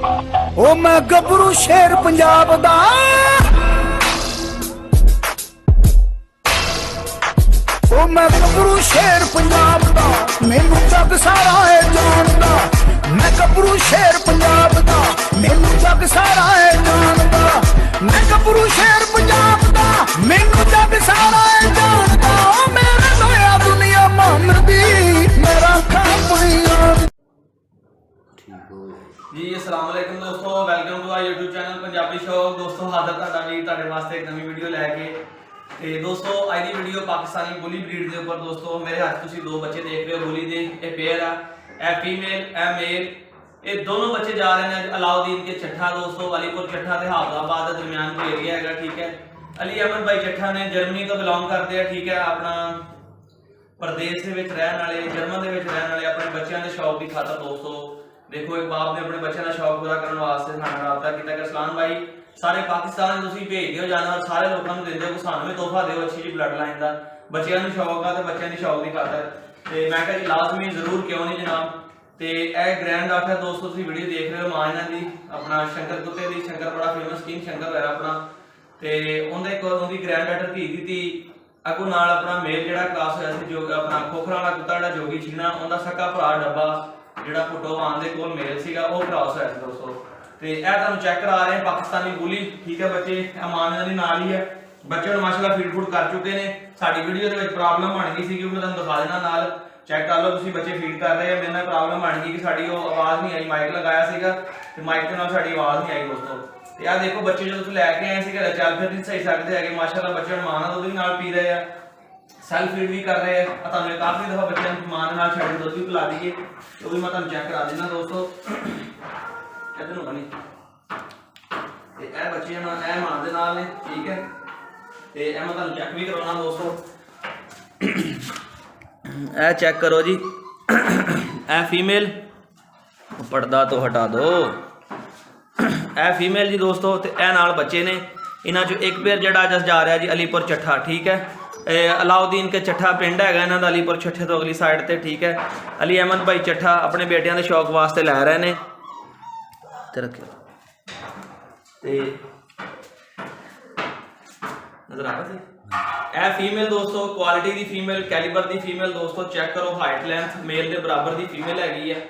ओ मैं गबरू शेर पंजाब दा, ओ मैं गबरू शेर पंजाब दा, मैनू जग सारा है जानदा। मैं गबरू शेर पंजाब दा, मैनू जग सारा है जानदा। मैं गबरू शेर पंजाब दा, मैनू जग सारा है जानदा। ओ मेरे लोया दुनिया मन दी, मेरा खापड़िया जी अस्सलाम वालेकुम दोस्तों, welcome to our YouTube channel Punjabi शौक। दोस्तों हाजिर तुहाडा वीर तुहाडे वास्ते एक नवी वीडियो लैके। ते दोस्तों अज दी वीडियो पाकिस्तानी बुली ब्रीड के उपर। दोस्तों मेरे हाथ तुसीं दो बच्चे देख रहे हो बुली दे, ये पेयर आ, ए फीमेल ए मेल। ये दोनों बच्चे जा रहे हैं अलाउद्दीन के चट्ठा। दोस्तों अलीपुर चट्ठा ते हाफिजाबाद के दरमियान कोई एरिया है, ठीक है। अली अहमद भाई चट्ठा ने जर्मनी तो बिलोंग करते हैं, ठीक है। अपना प्रदेश के रहने वाले, जर्मन के रहने वाले, अपने बच्चों के शौक की खातर। दोस्तों देखो एक बाप ने अपने बच्चों का शौक पूरा करने वास्ते साडे राबता किया कि सलाम भाई सारे पाकिस्तान तुसीं भेज दिओ जानवर, सारे लोगों को देंदे हो, सानू भी तोहफा दिओ अच्छी जी ब्लड लाइन का। बच्चों को शौक आ तो बच्चों की शौक की खातर ते मैं कहा जी लाजमी जरूर क्यों नहीं जनाब। ते ए ग्रैंड डॉट है दोस्तों, तुसीं वीडियो देख रहे हो मां इन्हां दी अपना शंकर कुत्ते दी। शंकर बड़ा फेमस किंग शंकर है अपना, ते उहदे कोल उहदी ग्रैंड डॉटर धी दी अगों नाल अपना मेल जिहड़ा क्लास होया सी जो अपना खोखरा वाला कुत्ता जिहड़ा जोगी सी ना, उहदा सक्का भरा डब्बा जिहड़ा पुटोवान दे कोल मेल सीगा वो क्रॉस होया सी दोस्तों। ते ए तुहानू चेक करा रहे हैं पाकिस्तानी बुली, ठीक है। बच्चे अमान इन्हां दी नाल ही है, बच्चे हुण माशाअल्लाह फीड फूड कर चुके ने। साडी वीडियो दे विच प्रॉब्लम बन गई सी कि मैं तुहानू दिखा देना नाल चेक कर लो, तुसीं बच्चे फीड कर रहे हैं। मेरे नाल प्रॉब्लम बन गई कि साडी वो आवाज़ नहीं आई, माइक लगाया सीगा ते माइक दे नाल साडी आवाज़ नहीं आई दोस्तों। ते आ देखो बच्चे जो तुसीं लैके आए सी घरे चल फिर नहीं सही सकदे हैगे। माशाअल्लाह बच्चे हुण मां दा दुध भी नाल पी रहे हैं, सेल्फ फीड भी कर रहे हैं। तुहानू काफ़ी दफ़ा बच्चों को मां दे नाल छड्ड दुध भी पिला दीए, तो भी मैं तुहानू चेक करा देना दोस्तों। इधर नु बनी ते ए बच्चे ना ए मां दे नाल ने, ठीक है। ते ए मैं तुहानू चेक भी करवाना दोस्तों। ए चेक करो जी, ए फीमेल पर्दा तो हटा दो। ए फीमेल जी दोस्तों, ते ए नाल बच्चे ने। इन्हां चों एक पेयर जिहड़ा अज जा रहा जी अलीपुर चट्ठा, ठीक है। अलाउद्दीन के चट्ठा पिंड है इन्हों का, अलीपुर चट्ठे तो अगली साइड से, ठीक है। अली अहमद भाई चट्ठा अपने बेटिया के शौक वास्ते लै रहे हैं ते रखियो ते नजर आ रहा सी। ए फीमेल दोस्तों क्वालिटी की फीमेल, कैलीबर की फीमेल दोस्तों। चेक करो हाइट लेंथ मेल के बराबर की फीमेल हैगी है,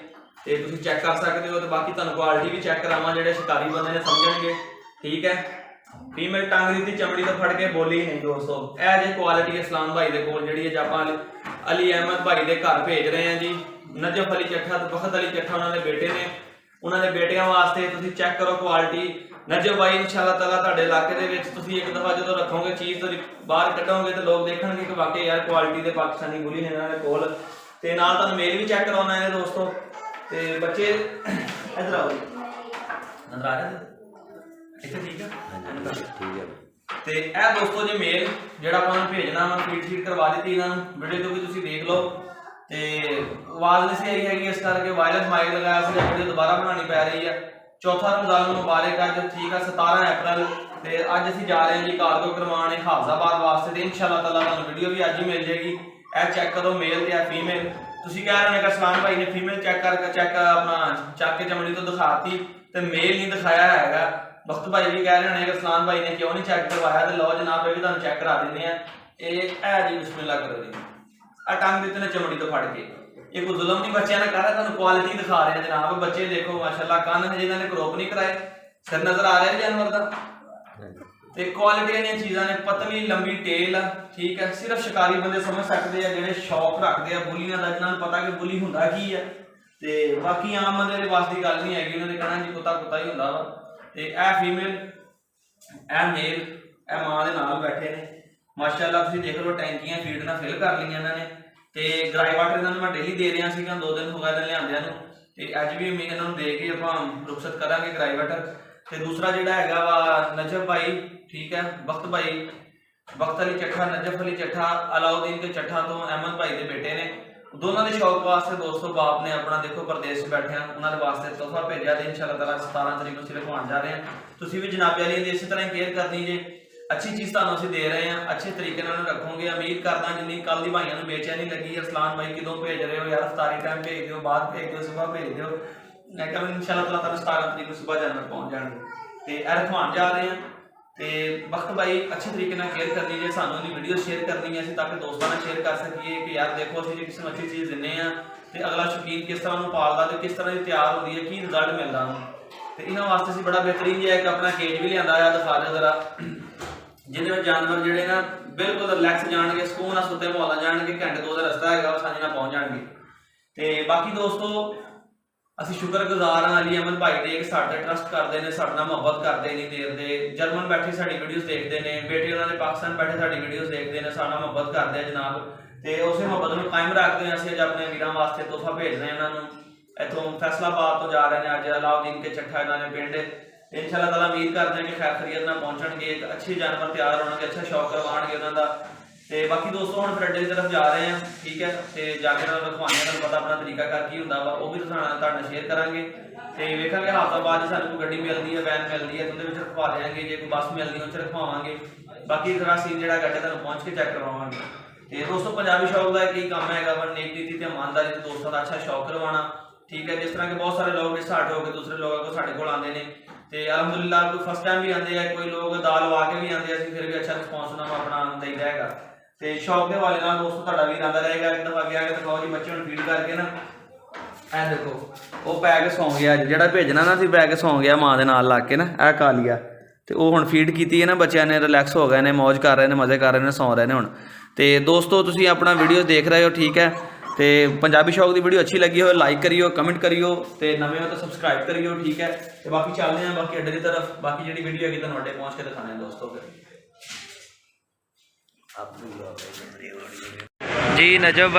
तो तुम चेक कर सकते हो। तो बाकी तुहानू क्वालिटी भी चेक करावां, जिहड़े शिकारी बंदे ने समझणगे, ठीक है। फीमेल टंग दी चमड़ी तो फड़ के बोली ही नहीं दोस्तों। यह जी क्वालिटी इस्लाम भाई के कोल जिहड़ी है आप अली अहमद भाई के घर भेज रहे हैं जी। नजफ अली चट्ठा तो बखत अली चट्ठा उन्होंने बेटे ने, उन्होंने बेटियां वास्ते तुसीं चेक करो क्वालिटी। नजफ भाई इंशाअल्लाह ताला तुहाडे इलाके दे विच तुसीं एक दफा जो रखोगे चीज़ तो बाहर कढोगे तो लोग देखणगे कि वाकई यार क्वालिटी के पाकिस्तानी बुली ने इन्होंने कोल। ते नाल तुहानू मेल भी चेक करवाना है दोस्तों। ते बच्चे इधर आओ, नजर आ रहा है ठीक है, ठीक है। तो यह दोस्तों जी मेल जो भेजना मैं फीड फीड करवा दी इन्होंने, वीडियो तो भी तुम देख लो। तो आवाज़ नहीं सी आई हैगी, इस करके वायरलेस माइक लगाया से वीडियो दोबारा बनानी पै रही है। चौथा रमजान मुबारक अज, ठीक है, 17 अप्रैल। तो अज असीं जा रहे हैं जी कार्गो करवाने हाफिजाबाद वास्ते। तो इंशाअल्लाह ताला तुहानू वीडियो भी अज ही मिल जाएगी। यह चेक करो मेल तो फीमेल। तुसीं कह रहे हो कि सलाम भाई ने फीमेल चेक करके चेक अपना चक के चमड़ी तो दिखाती तो मेल नहीं दिखाया है। वक्त भाई भी कह रहे हैं कि सलाम भाई ने क्यों नहीं चेक करवाया, तो लो जनाब ये भी तुहानू चेक करा देने हैं। ये जी बिस्मिल्लाह करो जी, आ टंग दिते ने चमड़ी तो फड़ के। ये कोई जुल्म नहीं बच्चों ने कर रहा, तुहानू क्वालिटी दिखा रहे हैं जनाब। बच्चे देखो माशाअल्लाह, कान है जिन्होंने क्रॉप नहीं कराए, सिर नजर आ रहा है जानवर का। तो क्वालिटी दी चीज़ां ने, पतली लंबी टेल, ठीक है। सिर्फ शिकारी बंदे समझ सकते हैं जिहड़े शौक रखते हैं बुलियां का, जिन्होंने पता कि बुली हुंदा की है। तो बाकी आम बंदे दे वास दी गल नहीं हैगी, उन्होंने कहना जी कुत्ता कुत्ता ही हुंदा वा। तो यह फीमेल ए मेल ए मां दे नाल बैठे ने माशाअल्लाह। तुसीं देख लो टैंकियां फीड नाल फिल कर लियां इन्होंने। तो ग्राई वाटर इन्होंने मैं डेली दे रहा सीगा, 2 दिन हो गए लियांदियां नूं। ते अज भी इन्होंने दे के आपां रुखसत करांगे ग्राई वाटर। तो दूसरा जिहड़ा हैगा वा नजफ भाई, ठीक है, वक्त भाई, वक्त अली चट्ठा, नजफ अली चट्ठा अलाउद्दीन के चट्ठा तो अहमद भाई के बेटे ने। दोनों के शौक वास्ते दोस्तों बाप ने अपना देखो प्रदेश बैठे हैं, उन्होंने वास्ते तोहफा भेजा। तो इंशाअल्लाह ताला 17 तरीक को सिर्फ लखवाण जा रहे हैं। तुसीं भी जनाबे वाली दी इस तरह केयर करनी जे। अच्छी चीज़ तुहानू असीं दे रहे हैं, अच्छे तरीके नाल रखोगे। उम्मीद करदा जिन्नी कल दी भाइयों नूं बेचैनी लगी, अरसलान भाई कदों भेज रहे हो यार, इफ्तारी टाइम भेज दिओ, बाद भेज दिओ, सुबह भेज दिओ। मैं कहा इंशाल्लाह ताला ताला 17 तरीक को सुबह जानवर पहुंच जाएंगे ते ए रखवान जा रहे हैं ਤੇ ਵਕਤ ਭਾਈ ਅੱਛੇ ਤਰੀਕੇ ਨਾਲ ਕੇਅਰ ਕਰਨੀ ਜੇ ਸਾਨੂੰ ਇਹਦੀ ਵੀਡੀਓ ਸ਼ੇਅਰ ਕਰਨੀ ਹੈ ਅਸੀਂ ਤਾਂ ਕਿ ਦੋਸਤਾਂ ਨਾਲ ਸ਼ੇਅਰ ਕਰ ਸਕੀਏ ਕਿ ਯਾਰ ਦੇਖੋ ਅਸੀਂ ਜੇ ਕਿਸੇ ਨੂੰ ਅੱਛੀ ਚੀਜ਼ ਦਿੰਨੇ ਆ ਤੇ ਅਗਲਾ ਸ਼ੌਕੀਨ ਕਿਸ ਤਰ੍ਹਾਂ ਨੂੰ ਪਾਲਦਾ ਤੇ ਕਿਸ ਤਰ੍ਹਾਂ ਦੀ ਤਿਆਰ ਹੁੰਦੀ ਹੈ ਕੀ ਰਿਜ਼ਲਟ ਮਿਲਦਾ ਉਹਨੂੰ ਤੇ ਇਹਨਾਂ ਵਾਸਤੇ ਅਸੀਂ ਬੜਾ ਬਿਹਤਰੀਨ ਜਿਹਾ ਇੱਕ ਆਪਣਾ ਕੇਜ ਵੀ ਲਿਆਂਦਾ ਆ ਦਿਖਾ ਦਿਓ ਜ਼ਰਾ ਜਿਹਦੇ ਵਿੱਚ ਜਾਨਵਰ ਜਿਹੜੇ ਨਾ ਬਿਲਕੁਲ ਰਿਲੈਕਸ ਜਾਣਗੇ ਸਕੂਨ ਨਾਲ ਸੁੱਤੇ ਮਾਹੌਲ ਜਾਣਗੇ ਘੰਟੇ ਦੋ ਦਾ ਰਸਤਾ ਹੈਗਾ ਆਸਾਨੀ ਨਾਲ ਪਹੁੰਚ ਜਾਣਗੇ ਤੇ ਬਾਕੀ ਦੋਸਤੋ ਅਸੀਂ ਸ਼ੁਕਰਗੁਜ਼ਾਰ ਹਾਂ ਅਲੀ ਅਹਿਮਦ ਭਾਈ ਦੇ ਕਿ ਸਾਡੇ ਟਰਸਟ ਕਰਦੇ ਨੇ ਸਾਡੇ ਨਾਲ ਮੁਹੱਬਤ ਕਰਦੇ ਨੇ ਦੇਰ ਦੇ ਜਰਮਨ ਬੈਠੇ ਸਾਡੀ ਵੀਡੀਓਜ਼ ਦੇਖਦੇ ਨੇ ਬੇਟੇ ਉਹਨਾਂ ਦੇ ਪਾਕਿਸਤਾਨ ਬੈਠੇ ਸਾਡੀ ਵੀਡੀਓਜ਼ ਦੇਖਦੇ ਨੇ ਸਾਡੇ ਨਾਲ ਮੁਹੱਬਤ ਕਰਦੇ ਆ ਜਨਾਬ ਤੇ ਉਸੇ ਮੁਹੱਬਤ ਨੂੰ ਕਾਇਮ ਰੱਖਦੇ ਹਾਂ ਅਸੀਂ ਅੱਜ ਆਪਣੇ ਵੀਰਾਂ ਵਾਸਤੇ ਤੋਹਫਾ ਭੇਜ ਰਹੇ ਹਾਂ ਇਹਨਾਂ ਨੂੰ ਇੱਥੋਂ ਫੈਸਲਾਬਾਦ ਤੋਂ ਜਾ ਰਹੇ ਨੇ ਅੱਜ ਅਲਾਉਦੀਨ ਕੇ ਚੱਠਾ ਇਹਨਾਂ ਨੇ ਪਿੰਡ ਇਨਸ਼ਾਅੱਲਾ ਤਾਲਾ ਉਮੀਦ ਕਰਦੇ ਹਾਂ ਕਿ ਖੈਰ ਖੈਰੀਅਤ ਨਾਲ ਪਹੁੰਚਣਗੇ ਇੱਕ ਅੱਛੇ ਜਾਨਵਰ ਤਿਆਰ ਹੋਣਗੇ ਅੱਛਾ ਸ਼ੌਕ ਕਰਵਾਉਣਗੇ ਉਹਨਾਂ ਦਾ ਤੇ ਬਾਕੀ ਦੋਸਤੋ ਹੁਣ ਫਿਰ ਅੱਡੇ ਦੀ ਤਰਫ ਜਾ ਰਹੇ ਹਾਂ ਠੀਕ ਹੈ ਤੇ ਜਾ ਕੇ ਨਾਲ ਰਖਵਾਉਣੇ ਤੁਹਾਨੂੰ ਪਤਾ ਆਪਣਾ ਤਰੀਕਾ ਕਰ ਕੀ ਹੁੰਦਾ ਵਾ ਉਹ ਵੀ ਤੁਹਾਡੇ ਨਾਲ ਸ਼ੇਅਰ ਕਰਾਂਗੇ ਤੇ ਵੇਖਾਂਗੇ ਹਫ਼ਤਾਬਾਦ ਸਾਨੂੰ ਕੋਈ ਗੱਡੀ ਮਿਲਦੀ ਹੈ ਵੈਨ ਮਿਲਦੀ ਹੈ ਉਹਦੇ ਵਿੱਚ ਰਖਵਾ ਦੇਵਾਂਗੇ ਜੇ ਕੋਈ ਬੱਸ ਮਿਲਦੀ ਉਹ 'ਚ ਰਖਵਾਵਾਂਗੇ ਬਾਕੀ ਜਰਾ ਸੀਨ ਜਿਹੜਾ ਗੱਡੇ ਤੁਹਾਨੂੰ ਪਹੁੰਚ ਕੇ ਚੈੱਕ ਕਰਵਾਵਾਂਗੇ ਤੇ ਦੋਸਤੋ ਪੰਜਾਬੀ ਸ਼ੌਕ ਦਾ ਕੀ ਕੰਮ ਹੈਗਾ ਵਾ ਨੇਕ ਨੀਤੀ ਤੇ ਇਮਾਨਦਾਰੀ ਦੇ ਦੋਸਤਾਂ ਦਾ ਅੱਛਾ ਸ਼ੌਕ ਕਰਵਾਉਣਾ ਠੀਕ ਹੈ ਜਿਸ ਤਰ੍ਹਾਂ ਕਿ ਬਹੁਤ ਸਾਰੇ ਲੋਕ ਸਟਾਰਟ ਹੋ ਕੇ ਦੂਸਰੇ ਲੋਕਾਂ ਕੋਲ ਸਾਡੇ ਕੋਲ ਆਉਂਦੇ ਨੇ ਤੇ ਅਲਹਮਦੁਲਿਲਾ ਕੋਈ ਫਸਟ ਟਾਈਮ ਵੀ ਆਉਂਦੇ ਆ ਕੋਈ ਲੋਕ ਦਾਲ ਲਵਾ ਕੇ ਵੀ ਆਉਂਦੇ ਆ ਅਸੀਂ ਫਿਰ ਵੀ ਅੱਛਾ ਰਿਸਪੌਂਸ ਉਹਨਾਂ ਨੂੰ ਆਪਣਾ ਦੇਈਦਾ ਹੈਗਾ ਤੇ ਸ਼ੌਕ ਦੇ ਹਵਾਲੇ ਨਾਲ ਦੋਸਤੋ ਤੁਹਾਡਾ ਵੀ ਆਉਂਦਾ ਰਹੇਗਾ ਇੱਕ ਦਫਾ ਗਿਆ ਕਿ ਦਿਖਾਓ ਜੀ ਬੱਚੇ ਨੂੰ ਫੀਡ ਕਰਕੇ ਨਾ ਇਹ ਦੇਖੋ ਉਹ ਪੈ ਕੇ ਸੌਂ ਗਿਆ ਜਿਹੜਾ ਭੇਜਣਾ ਨਾ ਸੀ ਪੈ ਕੇ ਸੌਂ ਗਿਆ ਮਾਂ ਦੇ ਨਾਲ ਲੱਗ ਕੇ ਨਾ ਇਹ ਖਾ ਲਿਆ ਤੇ ਉਹ ਹੁਣ ਫੀਡ ਕੀਤੀ ਹੈ ਨਾ ਬੱਚਿਆਂ ਨੇ ਰਿਲੈਕਸ ਹੋ ਗਏ ਨੇ ਮौज ਕਰ ਰਹੇ ਨੇ ਮਜ਼ੇ ਕਰ ਰਹੇ ਨੇ ਸੌਂ ਰਹੇ ਨੇ ਹੁਣ ਤੇ ਦੋਸਤੋ ਤੁਸੀਂ ਆਪਣਾ ਵੀਡੀਓ ਦੇਖ ਰਹੇ ਹੋ ਠੀਕ ਹੈ ਤੇ ਪੰਜਾਬੀ ਸ਼ੌਕ ਦੀ ਵੀਡੀਓ ਅੱਛੀ ਲੱਗੀ ਹੋਵੇ ਲਾਈਕ ਕਰਿਓ ਕਮੈਂਟ ਕਰਿਓ ਤੇ ਨਵੇਂ ਹੋ ਤਾਂ ਸਬਸਕ੍ਰਾਈਬ ਕਰਿਓ ਠੀਕ ਹੈ ਤੇ ਬਾਕੀ ਚੱਲਦੇ ਹਾਂ ਬਾਕੀ ਅੱਡੇ ਦੀ ਤਰਫ ਬਾਕੀ ਜਿਹੜੀ ਵੀਡੀਓ ਹੈਗੀ ਤੁਹਾਨੂੰ ਅੱਡੇ ਪਹੁੰਚ ਕੇ ਦਿਖਾਣੇ ਆ ਦੋਸਤੋ ਫਿਰ जी नजब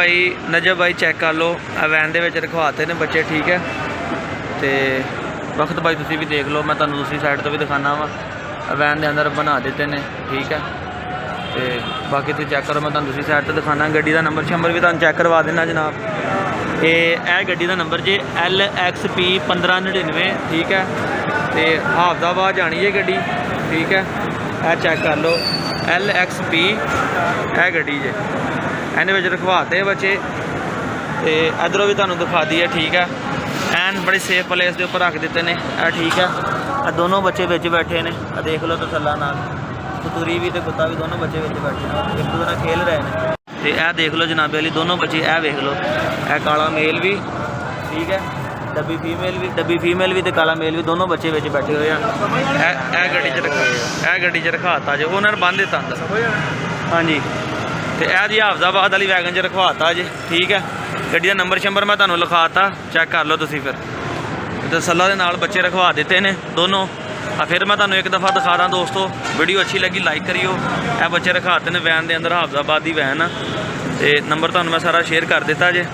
भाई चेक कर लो वैन दे विच रखवाते ने बच्चे ठीक है तो वक्त भाई तुसी भी देख लो मैं तुहानू दूसरी साइड तो भी दिखाना वा वैन दे अंदर बना देते ने ठीक है तो बाकी तुसीं चेक करो मैं तुहानू दूसरी साइड तो दिखाना गड्डी का नंबर शंबर भी तुहानू चेक करवा देना जनाब तो यह गड्डी का नंबर जे LXP 1599 ठीक है तो हाफजाबाद जानी है गड्डी ठीक है यह चेक कर लो LXP है गड्डी जे ਇਹਦੇ ਵਿੱਚ ਰਖਵਾਤੇ ਬੱਚੇ ਤੇ ਇਧਰੋਂ ਵੀ ਤੁਹਾਨੂੰ ਦਿਖਾ ਦਈਏ ਠੀਕ ਹੈ ਐਨ ਬੜੇ ਸੇਫ ਪਲੇਸ ਦੇ ਉੱਪਰ ਰੱਖ ਦਿੱਤੇ ਨੇ ਇਹ ਠੀਕ ਹੈ ਇਹ ਦੋਨੋਂ ਬੱਚੇ ਵਿੱਚ ਬੈਠੇ ਨੇ ਆ ਦੇਖ ਲਓ ਤਸੱਲਾ ਨਾਲ ਕਤੂਰੀ ਵੀ ਤੇ ਕੁੱਤਾ ਵੀ ਦੋਨੋਂ ਬੱਚੇ ਵਿੱਚ ਬੈਠੇ ਨੇ ਇੱਕ ਦੂਜੇ ਨਾਲ ਖੇਲ ਰਹੇ ਨੇ ਤੇ ਇਹ ਦੇਖ ਲਓ ਜਨਾਬੇ ਵਾਲੀ ਦੋਨੋਂ ਬੱਚੇ ਇਹ ਵੇਖ ਲਓ ਇਹ ਕਾਲਾ ਮੇਲ ਵੀ ਠੀਕ ਹੈ ਡੱਬੀ ਫੀਮੇਲ ਵੀ ਤੇ ਕਾਲਾ ਮੇਲ ਵੀ ਦੋਨੋਂ ਬੱਚੇ ਵਿੱਚ ਬੈਠੇ ਹੋਏ ਆ ਇਹ ਗੱਡੀ 'ਚ ਰਖਾਤਾ ਜੇ ਉਹਨਾਂ ਨੇ ਬੰਨ੍ਹ ਦਿੱਤਾ ਅੰਦਰ ਹਾਂਜੀ ਤੇ ਇਹ ਜੀ ਹਾਫਜ਼ਾਬਾਦ ਵਾਲੀ ਵੈਗਨ 'ਚ ਰਖਵਾਤਾ ਜੇ ਠੀਕ ਹੈ ਗੱਡੀ ਦਾ ਨੰਬਰ ਸ਼ੰਬਰ ਮੈਂ ਤੁਹਾਨੂੰ ਲਿਖਾਤਾ ਚੈੱਕ ਕਰ ਲਓ ਤੁਸੀਂ ਫਿਰ ਤਸੱਲਾ ਦੇ ਨਾਲ ਬੱਚੇ ਰਖਵਾ ਦਿੱਤੇ ਨੇ ਦੋਨੋਂ ਆ ਫਿਰ ਮੈਂ ਤੁਹਾਨੂੰ ਇੱਕ ਦਫਾ ਦਿਖਾ ਦਾਂ ਦੋਸਤੋ ਵੀਡੀਓ ਅੱਛੀ ਲੱਗੀ ਲਾਈਕ ਕਰਿਓ ਇਹ ਬੱਚੇ ਰਖਾਤੇ ਨੇ ਵੈਨ ਦੇ ਅੰਦਰ ਹਾਫਜ਼ਾਬਾਦ ਦੀ ਵੈਨ ਆ ਤੇ ਨੰਬਰ ਤੁਹਾਨੂੰ ਮੈਂ ਸਾਰਾ ਸ਼ੇਅਰ ਕਰ ਦਿੱਤਾ ਜੇ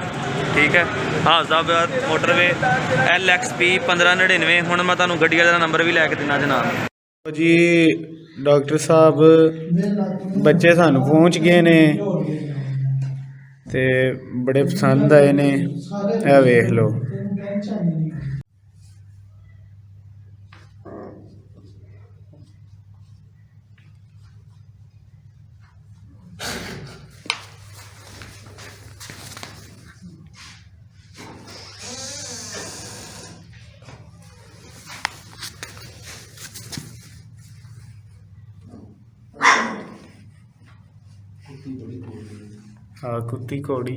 ਠੀਕ ਹੈ ਹਾਫਜ਼ਾਬਾਦ ਮੋਟਰਵੇ LXP 1599 ਹੁਣ ਮੈਂ ਤੁਹਾਨੂੰ ਗੱਡੀ ਦਾ ਨੰਬਰ ਵੀ ਲੈ ਕੇ ਦੇਣਾ ਜਨਾਬ जी डॉक्टर साहब बच्चे सानू पहुँच गए ने ते बड़े पसंद आए ने ए वेख लो हाँ कुत्ती कौड़ी